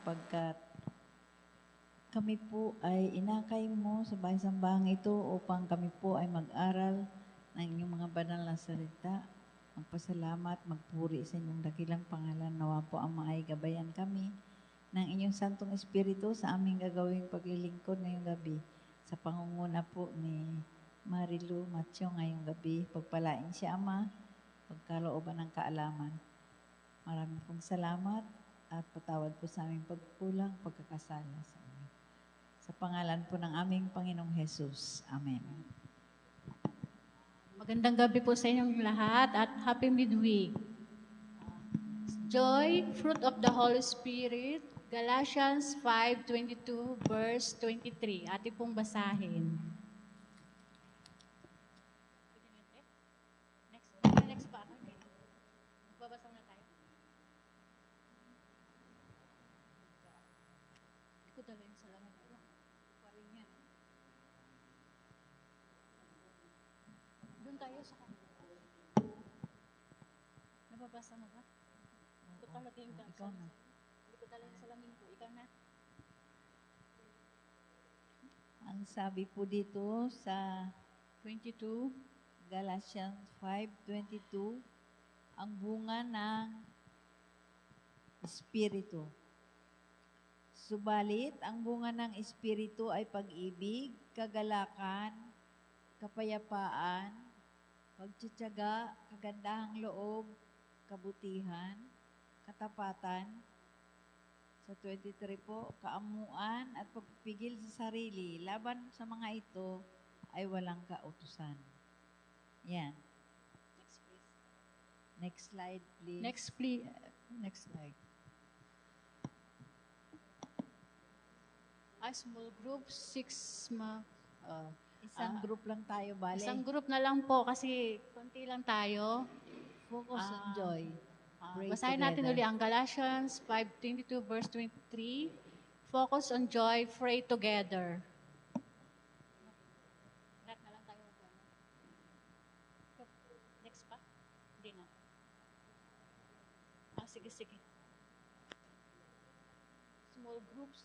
sapagkat kami po ay inakay mo sa bahay-sambahang ito upang kami po ay mag-aral ng inyong mga banal na salita. Magpasalamat, magpuri sa inyong dakilang pangalan. Nawa po ang maay gabayan kami ng inyong Santong Espiritu sa aming gagawing paglilingkod ngayong gabi. Sa pangunguna po ni Marilu Matyo ngayong gabi, pagpalain siya, Ama, pagkalooban ng kaalaman. Maraming pong salamat at patawad po sa aming pagkulang, pagkakasala sa inyo. Sa pangalan po ng aming Panginoong Jesus. Amen. Magandang gabi po sa inyong lahat at Happy Midweek. Joy, fruit of the Holy Spirit, Galatians 5:22 verse 23. Ating pong basahin. Next pa. Magbabasa na tayo. Hindi ko dala yung salamin. Parin yan. Doon tayo sa nababasa mo ba? Hindi ko talaga yung Ikaw na. Hindi ko dala yung salamin ko. Ikaw na. Ang sabi po dito sa 22. Galatians 5:22, ang bunga ng Espiritu. Subalit, ang bunga ng Espiritu ay pag-ibig, kagalakan, kapayapaan, pagtitiyaga, kagandahang loob, kabutihan, katapatan. Sa 23 po, kaamuan at pagpipigil sa sarili. Laban sa mga ito ay walang kautusan. Yan. Next please. Next slide, please. Next slide. Small group, 6 Isang group lang tayo, bale. Isang group na lang po kasi konti lang tayo. Focus on joy. Pray Basahin natin together. uli ang Galatians 5:22 verse 23. Focus on joy, pray together. Lahat na lang tayo. Next pa? Hindi na. Sige. Small groups.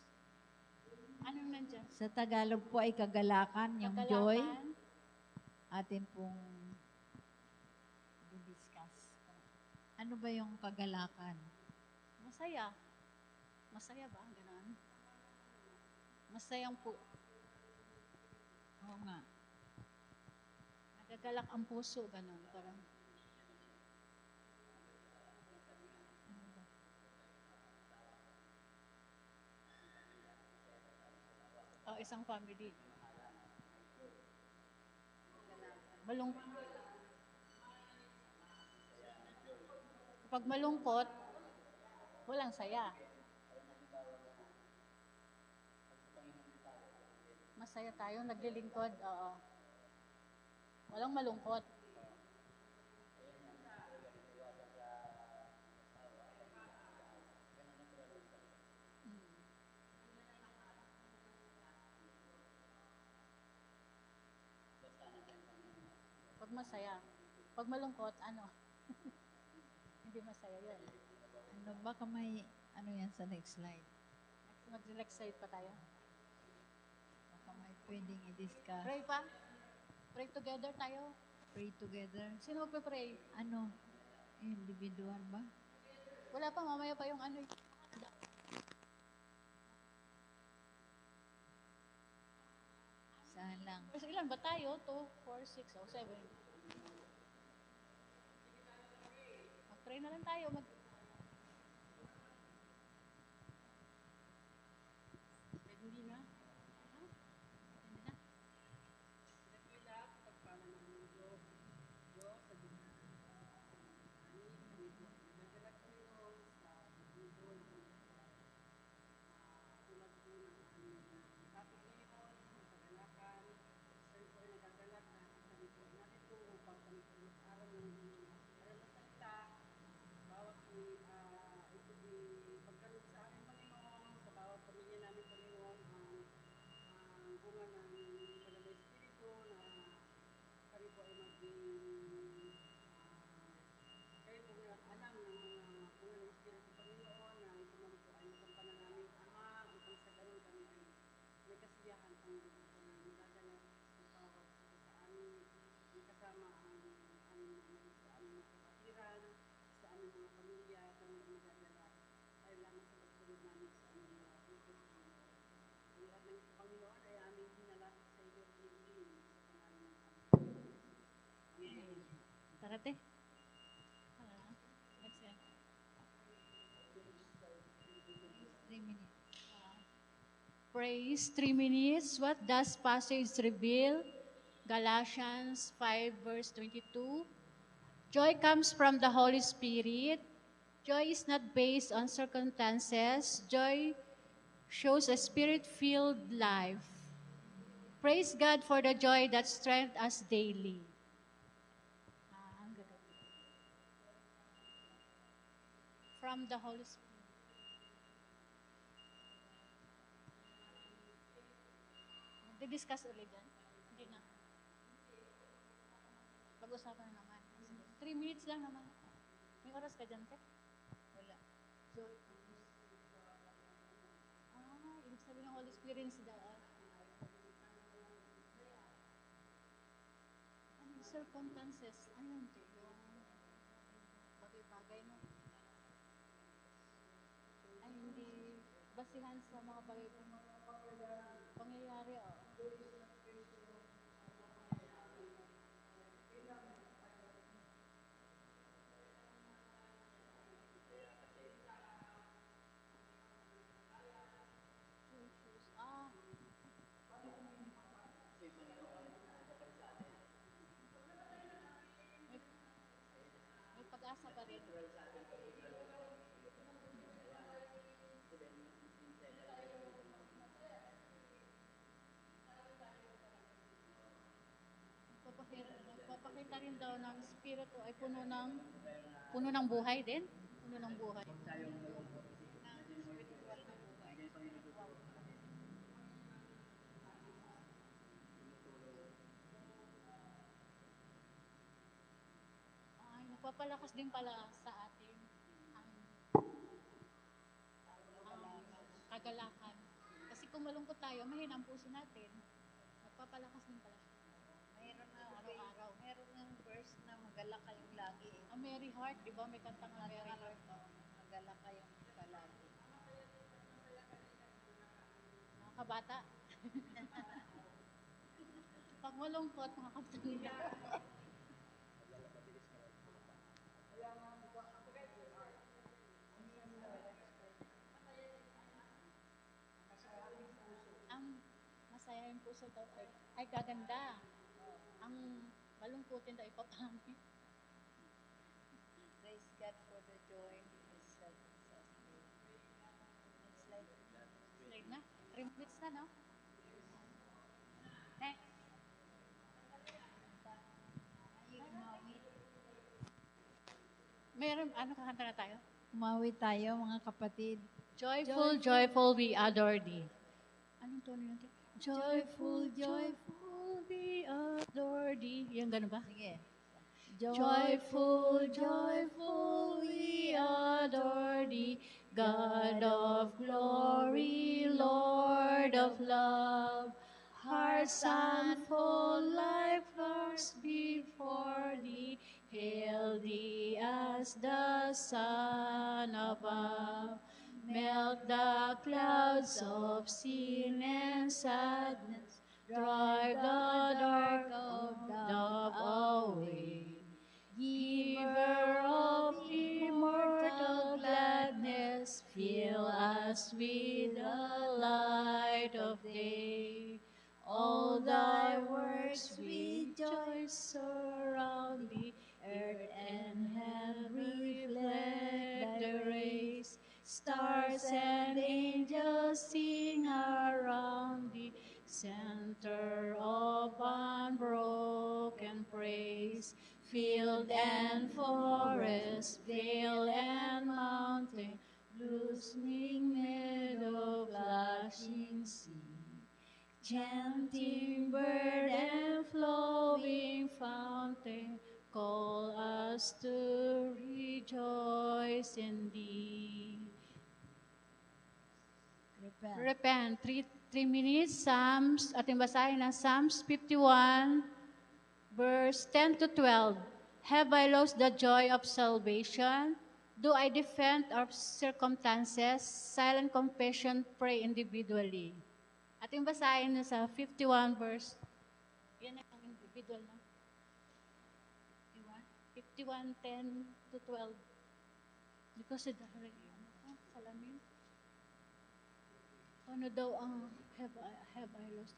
Anong nandyan? Sa Tagalog po ay kagalakan, yung Kagalakan. joy. Atin pong discuss. Ano ba yung kagalakan? Masaya. Masaya ba? Ganon. Masayang po. Oo nga. Nagagalak ang puso. Ganon. Parang. Isang family. Kapag malungkot, walang saya. Masaya tayo, naglilingkod. Walang malungkot. Pag masaya. Pag malungkot, hindi masaya yan. Baka may, yan sa next slide. Mag-relax side pa tayo. Baka may pwedeng i-discuss. Pray pa? Pray together tayo. Pray together. Sino magpe-pray? Individual ba? Wala pa, mamaya pa yung Saan lang? Ilan ba tayo? 2, 4, 6, 7. Mag-pray na lang tayo. Hindi na? Hindi na? Tarate. Next yan. 3 minutes. Praise, 3 minutes. What does passage reveal? Galatians 5 verse 22. Joy comes from the Holy Spirit. Joy is not based on circumstances. Joy shows a spirit-filled life. Praise God for the joy that strengthens us daily. Ang ganda. From the Holy Spirit. Magdi-discuss ulit dyan? Hindi na. Pag-usapan na naman. 3 minutes lang naman. May oras ka dyan, Tek? Wala. Ibig sabihin ng Holy Spirit sa daan. Ano yung circumstances? Ano yun, Tek? Yung bagay-bagay, no? Ay, hindi basihan sa mga bagay pangyayari, oh. Ah, may pag-asa pa rin. Nagpapakita rin daw ng spirito ay puno ng buhay din. Puno ng buhay. Ay, nagpapalakas din pala sa atin ang kagalakan. Kasi kung malungkot tayo, mahina ang puso natin. Nagpapalakas din pala. Mayroon na Araw-araw. Mayroon ng verse na magala kayong lagi. A Merry Heart, di ba? May kantang A Merry Heart. Magala kayong palagi. Mga kabata. Pag malungkot, mga kapatid. Ang masayahin puso daw ay gaganda. Ang malungkutin daw ipapangit. Praise God for the joy is self-sustained. It's like Slide na. 3 minutes na, no? Next. umawit. Meron, ano kakanta na tayo? Umawit tayo mga kapatid. Joyful, joyful, we adore thee. Anong tono yun? Joyful, joyful, we adore thee. Yan, gano'n ba? Sige. Joyful, joyful, we adore thee, God of glory, Lord of love. Hearts and full life burst before thee, hail thee as the sun above. Melt the clouds of sin and sadness, drive the dark of doubt away. Giver of immortal gladness, fill us with the light of day. All thy works rejoice surround thee, earth and heaven reflect the rays. Stars and angels sing around thee, center of unbroken praise. Field and forest, vale and mountain, blossoming meadow, flashing sea. Chanting bird and flowing fountain, call us to rejoice in thee. Repent. 3 minutes. Psalms, ating basahin ng Psalms 51, verse 10 to 12. Have I lost the joy of salvation? Do I defend our circumstances? Silent confession, pray individually. Ating basahin na sa 51 verse. Yan ang individual na. 51, 10 to 12. Because salamin. Ano daw ang have I lost?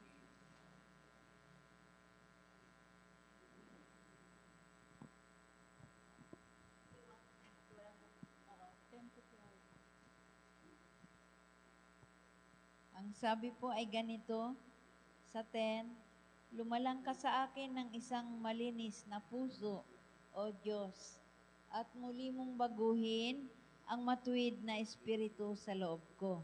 Oo, 10 to 12. Ang sabi po ay ganito, sa 10, lumalang ka sa akin ng isang malinis na puso, O Diyos, at muli mong baguhin ang matuwid na espiritu sa loob ko.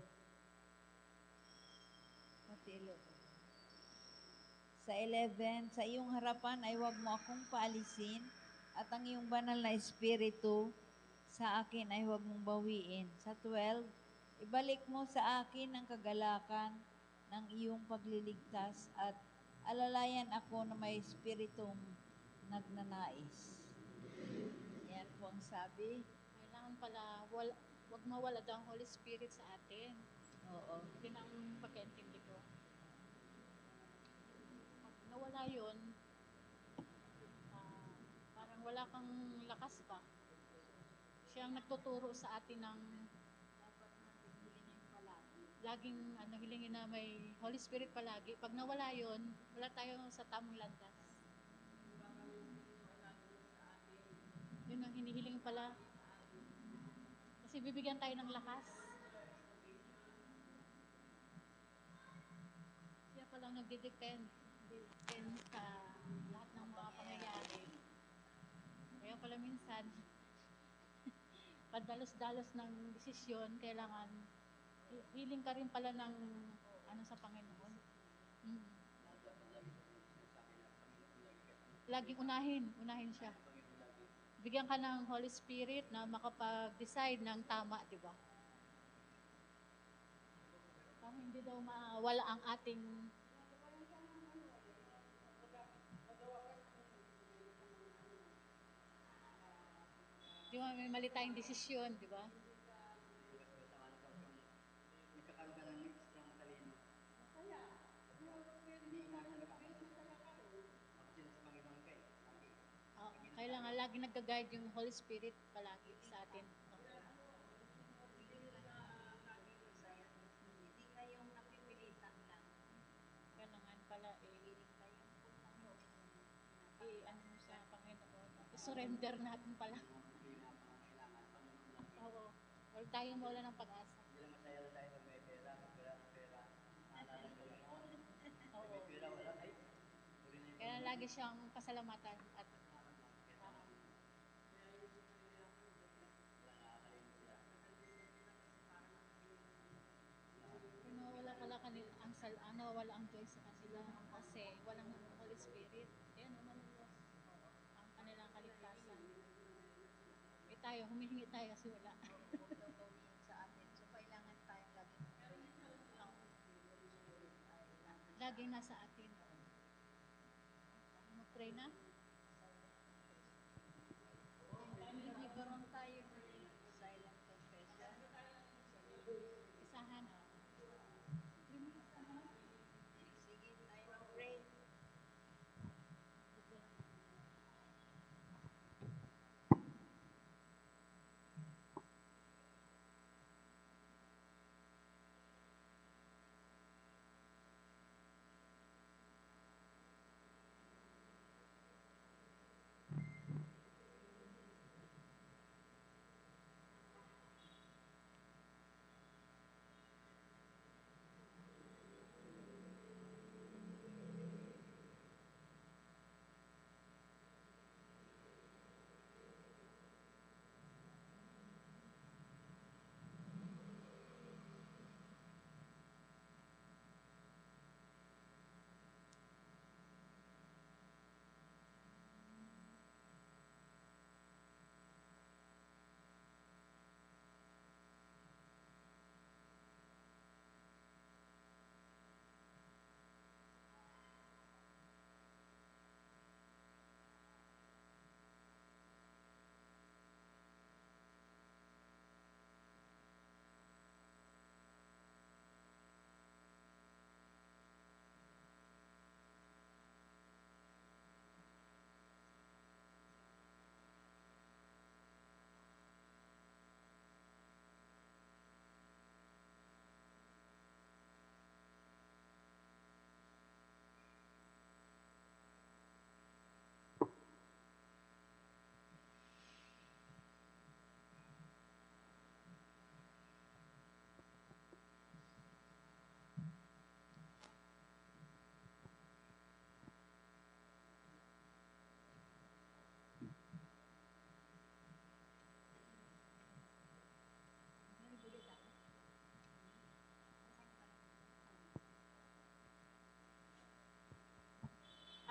Sa 11, sa iyong harapan ay huwag mo akong paalisin at ang iyong banal na espiritu sa akin ay huwag mong bawiin. Sa 12, ibalik mo sa akin ang kagalakan ng iyong pagliligtas at alalayan ako na may espiritong nagnanais. Yan po ang sabi. Kailangan pala, wag mawala daw ang Holy Spirit sa atin. Oo. Yun ang pagkaintindi ko. Pag nawala yun, parang wala kang lakas pa. Siya ang nagtuturo sa atin ng laging hilingin na may Holy Spirit palagi. Pag nawala yun, wala tayo sa tamang landas. Yun ang hinihiling pala. Kasi bibigyan tayo ng lakas. Siya palang nagdidepend sa lahat ng mga pangyayari. Kaya pala minsan, padalos-dalos ng desisyon, kailangan hiling ka rin pala ng sa Panginoon. Laging unahin siya. Bigyan ka ng Holy Spirit na makapag-decide ng tama, di ba? Para hindi daw mawala ang ating di ba, may mali tayong desisyon, di ba? Kailangan lagi nagka-guide yung Holy Spirit palagi sa atin. Hindi kayong napipilitan lang. Kailangan pala mo sa Panginoon. I-surrender natin pala. Oo. Huwag tayong mawala ng pag-asa. Oo. Kaya lagi siyang pasalamatan at nawawala ang joy sa kanila kasi walang Holy Spirit. Ayan, ang kanilang kaligtasan. Tayo, humihingi tayo kasi wala. Sa atin. So, kailangan tayong Laging nasa atin. Mag-pray na? Nagkaroon tayo ng silent confession. Isahan. Sige, tayo mag-pray.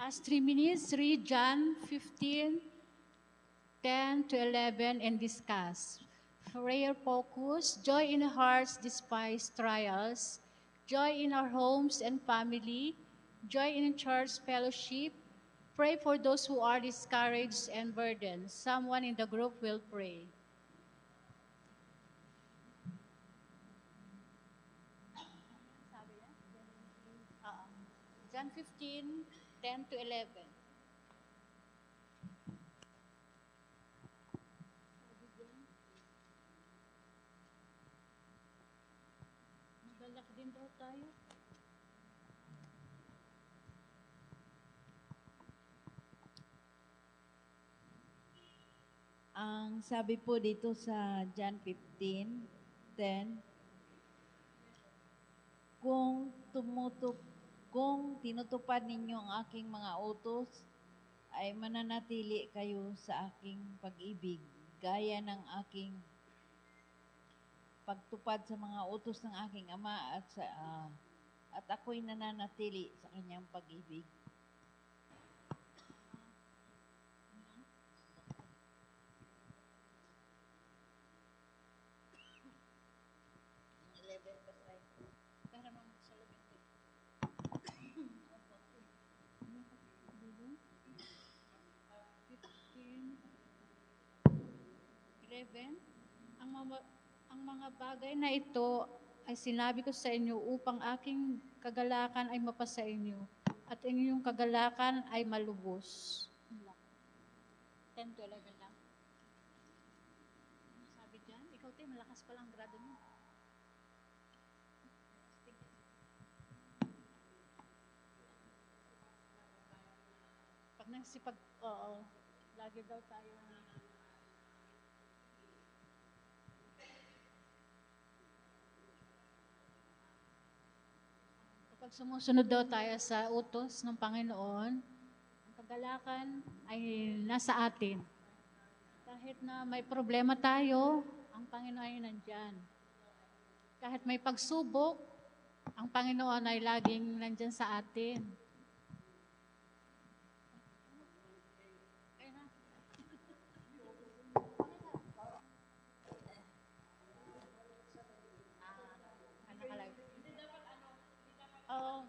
Last 3 minutes, read John 15:10-11 and discuss. Prayer focus, joy in our hearts despite trials, joy in our homes and family, joy in church fellowship. Pray for those who are discouraged and burdened. Someone in the group will pray. John 15:10-11. Magalak din daw tayo. Ang sabi po dito sa John 15:10, kung tinutupad ninyo ang aking mga utos, ay mananatili kayo sa aking pag-ibig, gaya ng aking pagtupad sa mga utos ng aking Ama at ako'y nananatili sa kanyang pag-ibig. Para magsalubin ko. 11. Ang mga bagay na ito ay sinabi ko sa inyo upang aking kagalakan ay mapasa inyo at inyong kagalakan ay malubos. 10-11 lang. Ano sabi dyan? Ikaw tayo, malakas pa lang grado mo. Pag nagsipag, oo, lagi daw tayo kapag sumusunod daw tayo sa utos ng Panginoon, ang kagalakan ay nasa atin. Kahit na may problema tayo, ang Panginoon ay nandyan. Kahit may pagsubok, ang Panginoon ay laging nandyan sa atin. Oo.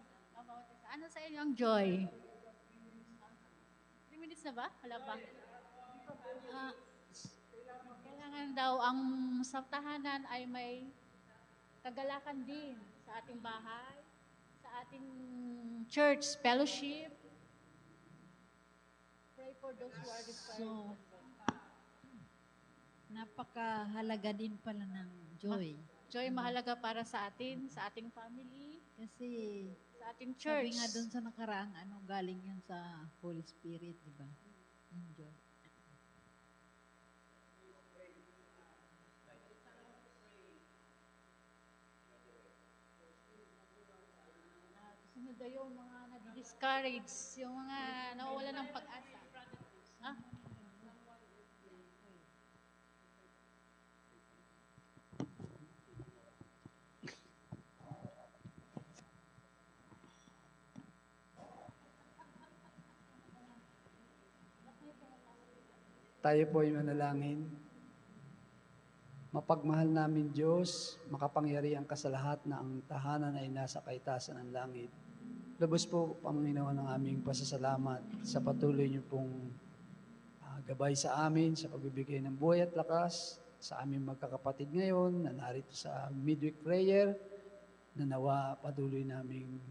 Ano sa inyo ang joy? 3 minutes na ba? Wala pa. Ah, kailangan daw ang sa tahanan ay may kagalakan din sa ating bahay, sa ating church fellowship. Pray for those who are discouraged. So, napakahalaga din pala ng joy. Joy mahalaga para sa atin, sa ating family, Kasi sa ating sabi church. nga doon sa nakaraang galing yun sa Holy Spirit, di ba? Yung joy. Sunod na yung mga nadi-discourage, yung mga nawawala ng pag-asa. Ha? Tayo po ay manalangin. Mapagmahal namin Diyos, makapangyarihan ka sa lahat na ang tahanan ay nasa kaitasan ng langit. Lubos po, Panginoon, ang aming pasasalamat sa patuloy niyo pong gabay sa amin, sa pagbibigay ng buhay at lakas, sa aming magkakapatid ngayon na narito sa midweek prayer, na nawa patuloy naming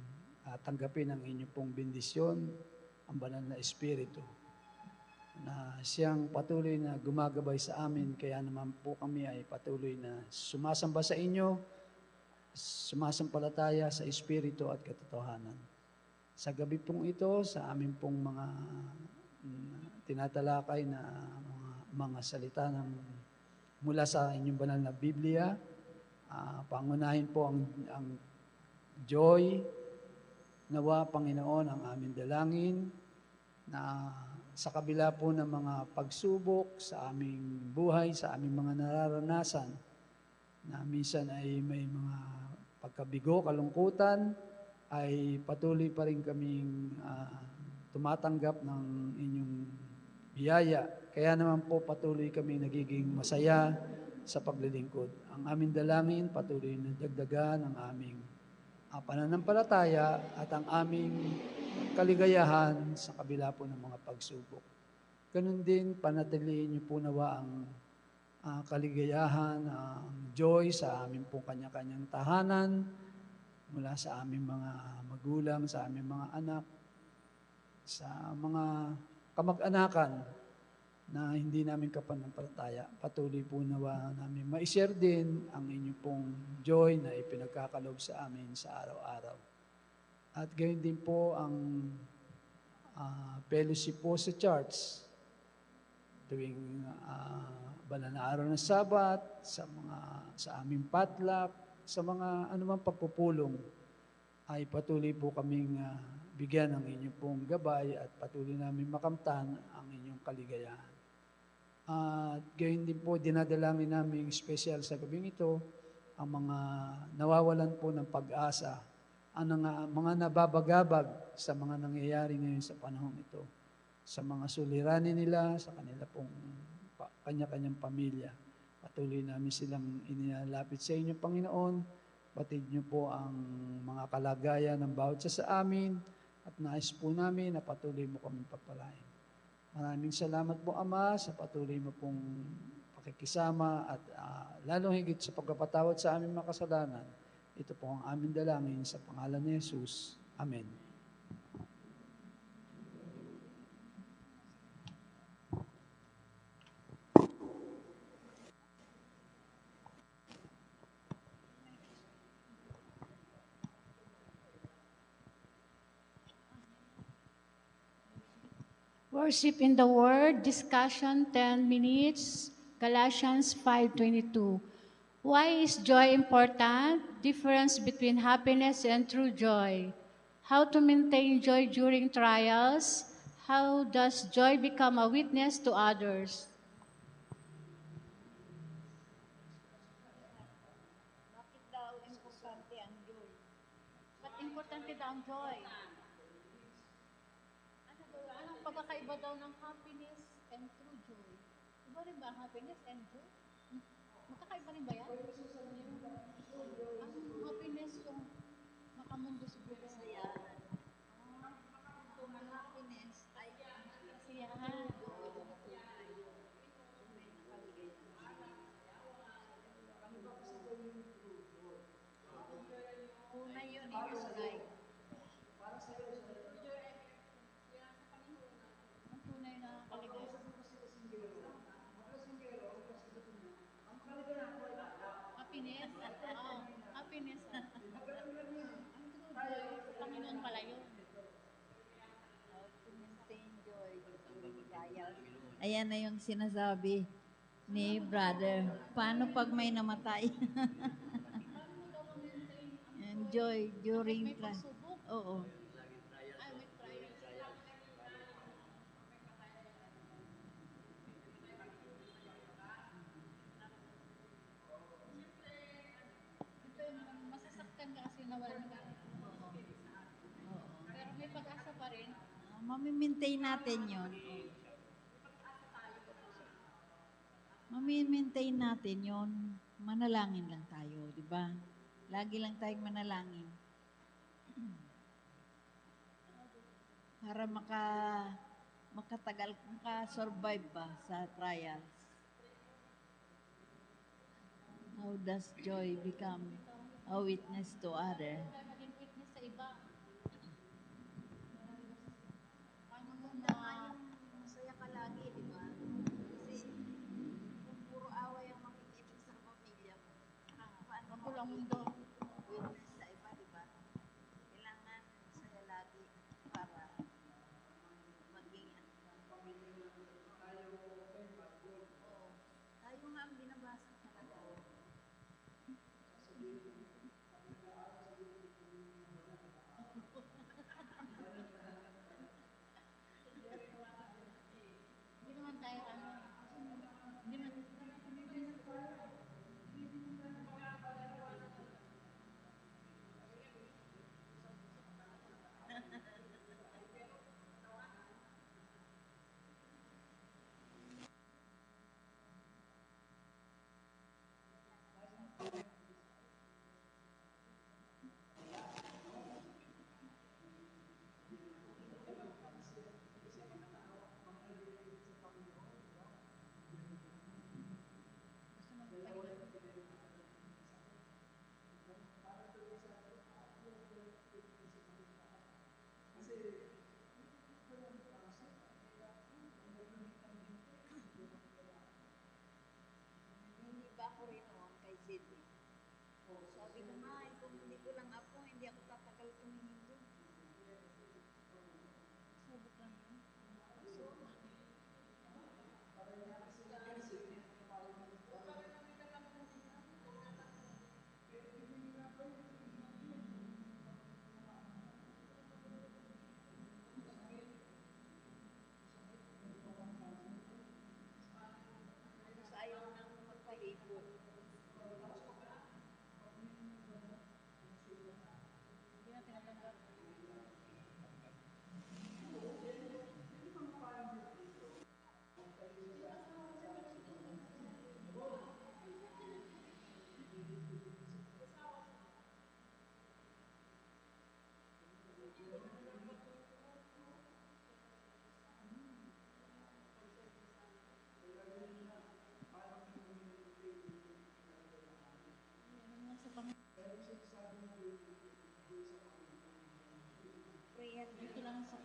tanggapin ang inyong pong bendisyon, ang banal na Espiritu, na siyang patuloy na gumagabay sa amin, kaya naman po kami ay patuloy na sumasamba sa inyo, sumasampalataya sa Espiritu at katotohanan. Sa gabi pong ito, sa amin pong mga tinatalakay na mga salita mula sa inyong banal na Biblia, pangunahin po ang joy, nawa Panginoon ang aming dalangin, na sa kabila po ng mga pagsubok sa aming buhay, sa aming mga nararanasan, na minsan ay may mga pagkabigo, kalungkutan, ay patuloy pa rin kaming tumatanggap ng inyong biyaya. Kaya naman po patuloy kami nagiging masaya sa paglilingkod. Ang aming dalangin, patuloy na dagdagan ang aming pananampalataya at ang aming kaligayahan sa kabila po ng mga pagsubok. Ganun din, panatilihin niyo po nawa ang kaligayahan, ang joy sa aming po kanya-kanyang tahanan, mula sa aming mga magulang, sa aming mga anak, sa mga kamag-anakan na hindi namin kapanampalataya. Patuloy po nawa namin ma-share din ang inyong pong joy na ipinagkakalob sa amin sa araw-araw. At gayon din po ang fellowship po sa church tuwing banal na araw ng Sabat, sa aming potluck, sa mga anumang pagpupulong, ay patuloy po kaming bigyan ng inyong pong gabay at patuloy namin makamtan ang inyong kaligayahan. At gayon din po, dinadalangin namin special sa gabing ito, ang mga nawawalan po ng pag-asa, ang mga nababagabag sa mga nangyayari ngayon sa panahon ito, sa mga suliranin nila, sa kanila pong kanya-kanyang pamilya. Patuloy namin silang inilalapit sa inyo, Panginoon. Batid niyo po ang mga kalagayan ng bawat sa amin at nais po namin na patuloy mo kami papalain. Maraming salamat po, Ama, sa patuloy mo pong pakikisama at lalong higit sa pagpapatawad sa aming mga kasalanan. Ito po ang aming dalangin sa pangalan ni Jesus. Amen. Worship in the Word, discussion 10 minutes, Galatians 5:22. Why is joy important? Difference between happiness and true joy. How to maintain joy during trials? How does joy become a witness to others? Bakit daw importante ang joy? Ba't importante daw ang joy? Anong pagkakaiba daw ng happiness and true joy? Iba rin ba ang happiness and joy? Magkakaiba rin ba yan? Ang happiness yung makamundo sa buhay. Kasiyahan. Kung ang happiness ay ang Kasiyahan. joy na tunay. Tunay na kaligayahan. Tunay yun, tunay. Ang tunay na kaligayahan. Happiness? Oo, happiness. Ang true joy, Panginoon pala yun. How to maintain joy during trials. Ayan na yung sinasabi ni brother. Paano pag may namatay? And joy during May trials. pagsubok. Oo. Ay, may trials. Ito yung masasaktan ka kasi nawalan ka. Pero may pag-asa pa rin. Mamimaintain natin yun. Mamimaintain natin yun. Manalangin lang tayo, di ba? Lagi lang tayong manalangin. Para makatagal, makasurvive ba sa trials? How does joy become a witness to other? Tayo maging witness sa iba. Paano mo Masaya ka lagi, di ba? Kasi kung puro away ang makikita sa pamilya mo, paano mo magulang mundo? witness sa iba, di ba? Kailangan masaya lagi para maging tayo nga ang binabasa talaga. Hindi naman tayo hindi man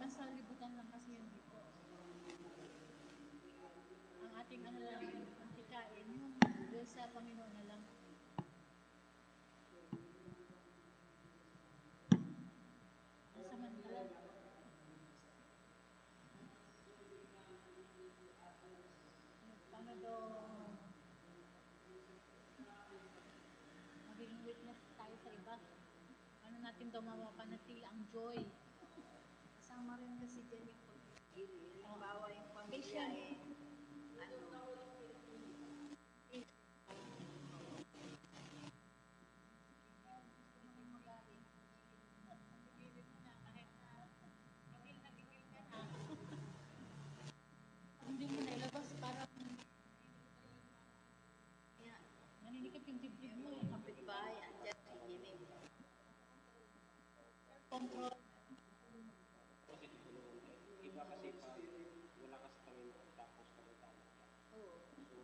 Nasa libutan lang kasi yan dito. Ang ating ano lang, ang kikain, yung doon sa Panginoon na lang. Nasa Manila. Paano daw magiging witness tayo sa iba? Ano natin daw mapapanatili ang joy? Kasama rin kasi dyan yung pag-ibig. Halimbawa yung pamilya eh, ano, Hindi mo nailabas para kaya naninikip yung dibdib mo yung eh. kapitbahay, andyan nakikinig. Control. Iba kasi pag wala ka sa Panginoon tapos kamag-anak ka. Oo. So,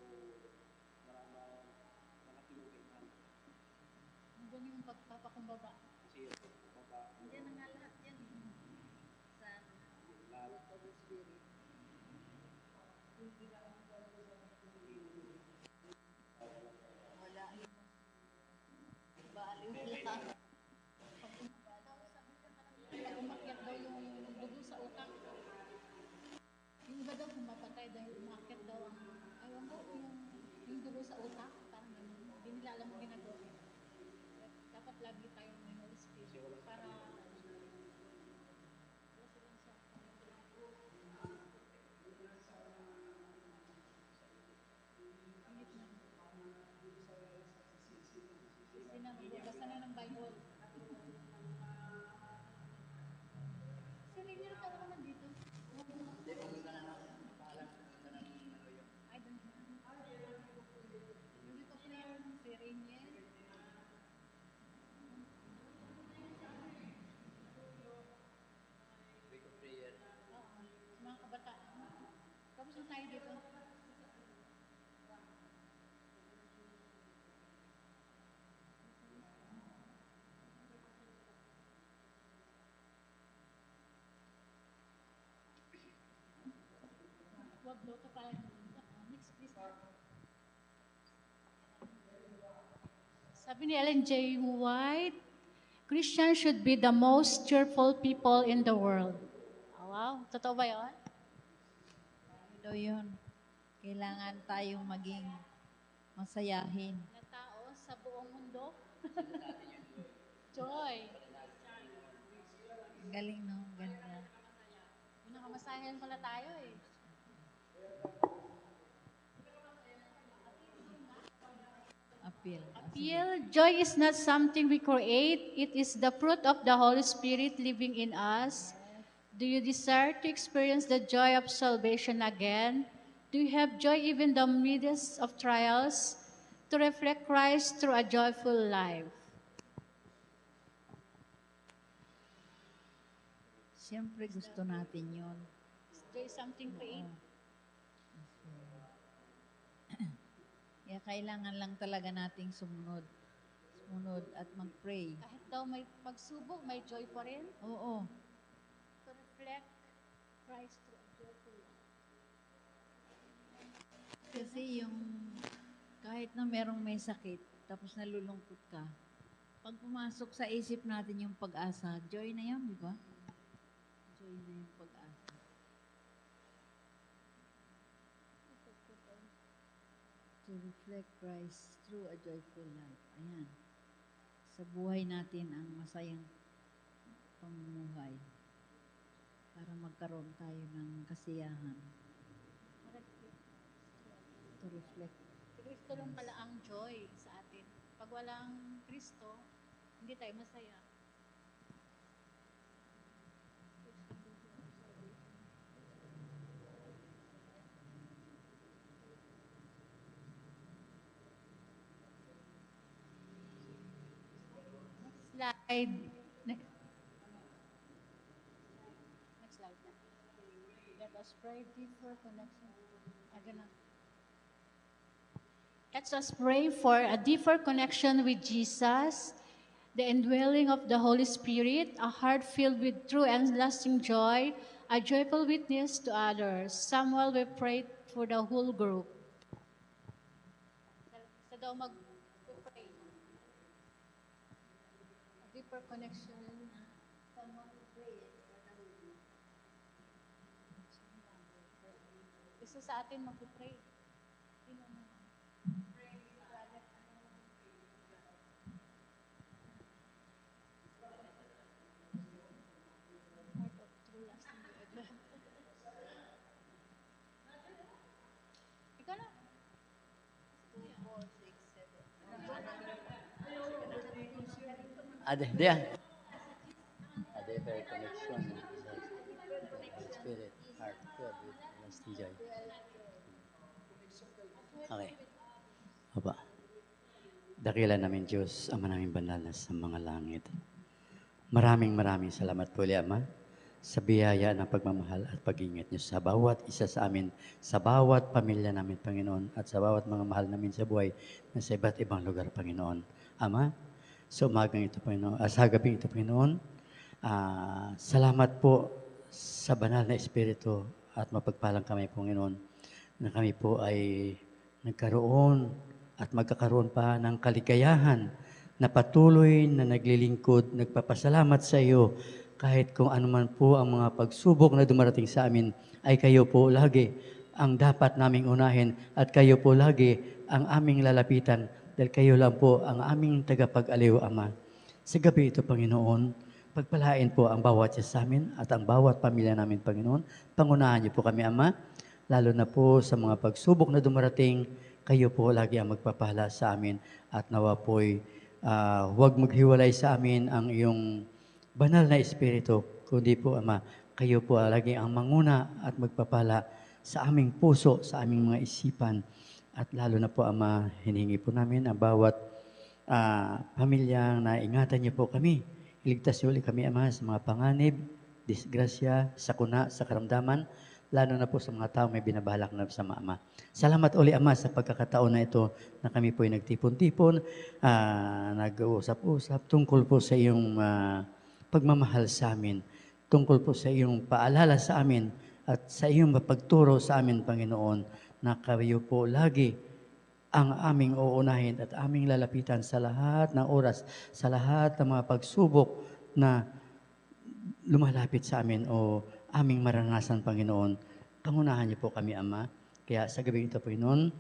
malaking uwian. Nandun yung pagpapakumbaba. Kasi yung baba, Andyan na nga lahat yan. Sa lalo. Holy Spirit. Wala. Baliw lang. Pag umakyat daw yung dugo sa utak. Yung iba daw pumapatay dahil umakyat daw ang, ayaw mo, yung dugo sa utak. Parang ganun. Hindi nila alam ang ginagawa. Dapat lagi tayong may Holy Spirit para wala silang sa init na. Hindi na, magbabasa na ng Bible. Si Rainier ka naman dito. I don't know. Yung ito player ng si Rainier. Oo, sa mga kabataan. Tapos na tayo dito. Wag daw ito parang next please. Sabi ni Ellen J. White, Christians should be the most cheerful people in the world. Oh, wow, totoo ba yun? Ito yun. Kailangan tayong maging masayahin. Na tao sa buong mundo. Joy. Ang galing, no? Ganda. Nakamasayan pala tayo eh. Appeal. Appeal, joy is not something we create. It is the fruit of the Holy Spirit living in us. Do you desire to experience the joy of salvation again? Do you have joy even in the midst of trials? To reflect Christ through a joyful life. Siyempre gusto natin yun. Joy is something create. Kaya kailangan lang talaga nating sumunod. Sumunod at mag-pray. Kahit daw may pagsubok, may joy pa rin. Oo. To reflect Christ through a joyful life. Kasi yung kahit na merong may sakit, tapos nalulungkot ka, pag pumasok sa isip natin yung pag-asa, joy na yan, di ba? Joy na yung pag-asa. To reflect Christ through a joyful life. Ayan. Sa buhay natin ang masayang pamumuhay para magkaroon tayo ng kasiyahan. To reflect. Si Kristo lang pala ang joy sa atin. Pag walang Kristo, hindi tayo masaya. Next slide. Next slide. Let us pray deeper connection. Let us pray for a deeper connection with Jesus. the indwelling of the Holy Spirit, a heart filled with true and lasting joy, a joyful witness to others. Samuel, we pray for the whole group. Sa daw mag-pray. A deeper connection. Isa sa atin mag-pray. Ikaw na. Ada dia. Ada very connection with spirit, heart filled with lasting joy. Okay. Apa. Dakila namin Diyos, Ama namin banal na sa mga langit. Maraming salamat po, Ama, sa biyaya ng pagmamahal at pag-ingat niyo sa bawat isa sa amin, sa bawat pamilya namin, Panginoon, at sa bawat mga mahal namin sa buhay na sa iba't ibang lugar, Panginoon. Ama, sa umagang ito, Panginoon, sa gabing ito, Panginoon, salamat po sa banal na Espiritu at mapagpalang kami, Panginoon, na kami po ay nagkaroon at magkakaroon pa ng kaligayahan na patuloy na naglilingkod, nagpapasalamat sa iyo kahit kung anuman po ang mga pagsubok na dumarating sa amin, ay kayo po lagi ang dapat naming unahin at kayo po lagi ang aming lalapitan dahil kayo lang po ang aming tagapag-aliw, Ama. Sa gabi ito, Panginoon, pagpalain po ang bawat isa sa amin at ang bawat pamilya namin, Panginoon. Pangunahan niyo po kami, Ama, lalo na po sa mga pagsubok na dumarating, kayo po lagi ang magpapala sa amin at nawa po'y huwag maghiwalay sa amin ang iyong banal na Espiritu, kundi po, Ama, kayo po lagi ang manguna at magpapala sa aming puso, sa aming mga isipan. At lalo na po, Ama, hinihingi po namin ang bawat pamilyang na ingatan niyo po kami. Iligtas niyo ulit kami, Ama, sa mga panganib, disgrasya, sakuna, sa karamdaman, lalo na po sa mga tao may binabalak na sa Ama. Salamat uli, Ama, sa pagkakataon na ito na kami po ay nagtipon-tipon, nag-uusap-usap tungkol po sa iyong pagmamahal sa amin, tungkol po sa iyong paalala sa amin at sa iyong mapagturo sa amin, Panginoon, na kayo po lagi ang aming uunahin at aming lalapitan sa lahat ng oras, sa lahat ng mga pagsubok na lumalapit sa amin o aming maranasan, Panginoon. Pangunahan niyo po kami, Ama. Kaya sa gabi ito, Panginoon,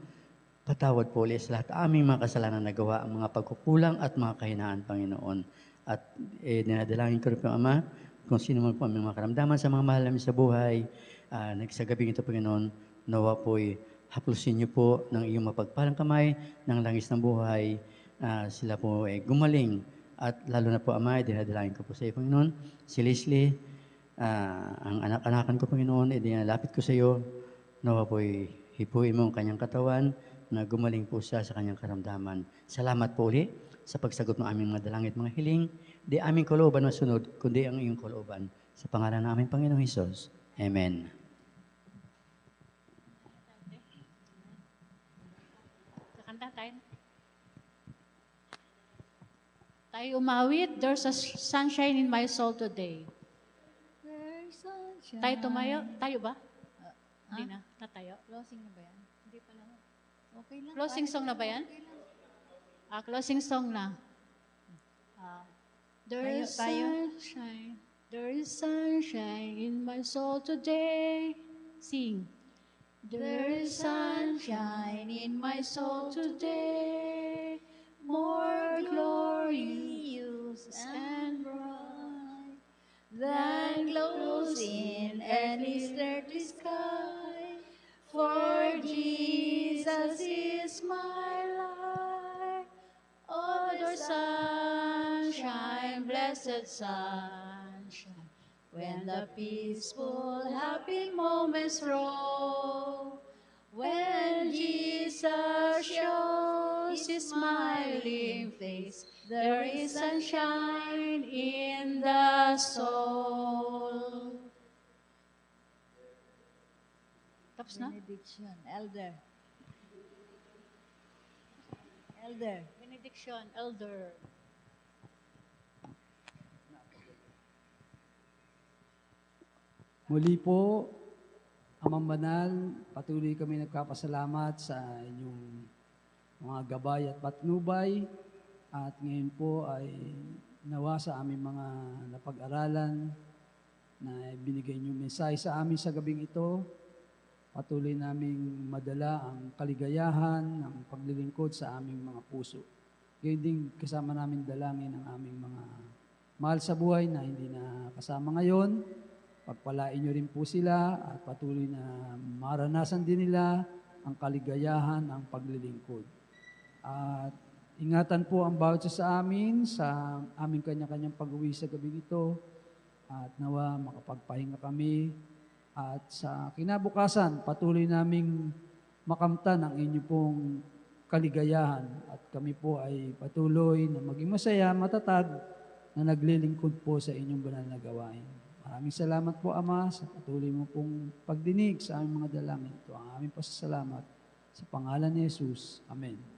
patawad po ulit sa lahat aming mga kasalanan na gawa, ang mga pagkukulang at mga kahinaan, Panginoon. At dinadalangin ko rin po, Ama, kung sino man po ang mga karamdaman sa mga mahal namin sa buhay, sa gabi ito, Panginoon, nawa po'y haplusin niyo po ng iyong mapagpalang kamay, ng langis ng buhay, sila po ay gumaling. At lalo na po, Ama, dinadalangin ko po sa iyo, Panginoon, si Leslie, ang anak-anakan ko, Panginoon, dinalapit ko sa iyo, nawa po'y hipuin mo ang kanyang katawan, na gumaling po siya sa kanyang karamdaman. Salamat po ulit sa pagsagot ng aming mga dalangin at mga hiling. Di aming kalooban masunod, kundi ang iyong kalooban. Sa pangalan ng aming Panginoong Hesus. Amen. Kakanta tayo. Tayo umawit, there's a sunshine in my soul today. Tayo tumayo? Tayo ba? Hindi na. Natayo? Closing na ba yan? Hindi pa naman. Okay lang. Closing song na ba yan? Closing song na. There's Tayo. sunshine. There is sunshine in my soul today. Sing. There is sunshine in my soul today. More glorious and bright than glows in any earthly sky. For Jesus is my life. Oh, the sunshine, blessed sunshine, when the peaceful, happy moments roll. When Jesus shows his smiling face, there is sunshine in the soul. Tapos na? Benediction. Elder. Elder. Benediction, elder. Muli po, Amang Banal, patuloy kami nagkapasalamat sa inyong mga gabay at patnubay. At ngayon po ay nawa sa aming mga napag-aralan na binigay niyo mensahe sa amin sa gabing ito. Patuloy naming madala ang kaligayahan ng paglilingkod sa aming mga puso. Gayon din kasama namin dalangin ang aming mga mahal sa buhay na hindi na kasama ngayon. Pagpalain niyo rin po sila at patuloy na maranasan din nila ang kaligayahan ng paglilingkod. At ingatan po ang bawat isa sa amin sa aming kanya-kanyang pag-uwi sa gabi ito at nawa makapagpahinga kami at sa kinabukasan patuloy naming makamtan ang inyo pong kaligayahan at kami po ay patuloy na maging masaya, matatag na naglilingkod po sa inyong banal na gawain. Maraming salamat po, Ama, sa patuloy mo pong pagdinig sa aming mga dalangin. Ito ang aming pasasalamat sa pangalan ni Jesus. Amen.